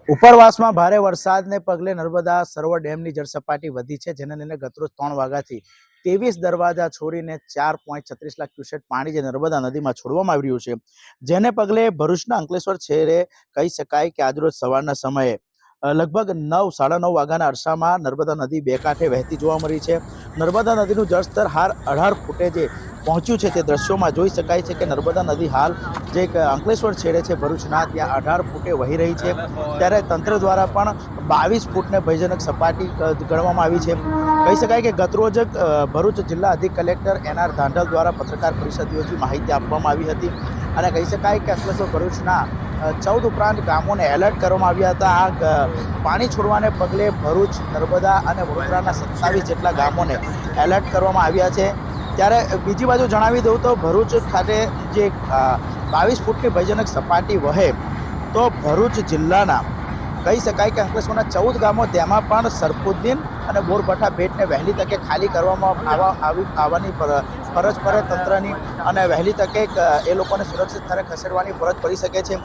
ઉપરવાસમાં ભારે વરસાદને પગલે નર્મદા સરોવર ડેમની જળસપાટી વધી છે, જેને લઈને ગતરોજ 3 વાગ્યાથી 23 દરવાજા છોડીને 4.36 લાખ ક્યુસેક પાણી જે નર્મદા નદીમાં છોડવામાં આવી રહ્યું છે, જેને પગલે ભરૂચના અંકલેશ્વર શહેરે કહી શકાય કે આજરોજ સવારના સમયે લગભગ 9-9:30 વાગ્યાના અરસામાં નર્મદા નદી બે કાંઠે વહેતી જોવા મળી છે। નર્મદા નદીનું જળસ્તર હાલ 18 ફૂટે જે પહોંચ્યું છે, તે દ્રશ્યોમાં જોઈ શકાય છે કે નર્મદા નદી હાલ જે અંકલેશ્વર છેડે છે ભરૂચના, ત્યાં 18 ફૂટે વહી રહી છે। ત્યારે તંત્ર દ્વારા પણ 22 ફૂટને ભયજનક સપાટી ગણવામાં આવી છે। કહી શકાય કે ગતરોજ ભરૂચ જિલ્લા અધિક કલેક્ટર NR ધાંધલ દ્વારા પત્રકાર પરિષદ યોજી માહિતી આપવામાં આવી હતી અને કહી શકાય કે અંકલેશ્વર ભરૂચના 14 ઉપરાંત ગામોને એલર્ટ કરવામાં આવ્યા હતા। આ પાણી છોડવાને પગલે ભરૂચ, નર્મદા અને વડોદરાના 27 જેટલા ગામોને એલર્ટ કરવામાં આવ્યા છે। ત્યારે બીજી બાજુ જણાવી દઉં તો ભરૂચ ખાતે જે 22 ફૂટની ભયજનક સપાટી વહે તો ભરૂચ જિલ્લાના કહી શકાય કે અંકલેશ્વરના 14 ગામો, તેમાં પણ સરફુદ્દીન અને બોરભઠ્ઠા બેટને વહેલી તકે ખાલી કરવામાં આવવાની ફરજ પડે તંત્રની અને વહેલી તકે એ લોકોને સુરક્ષિત સ્થળે ખસેડવાની ફરજ પડી શકે છે।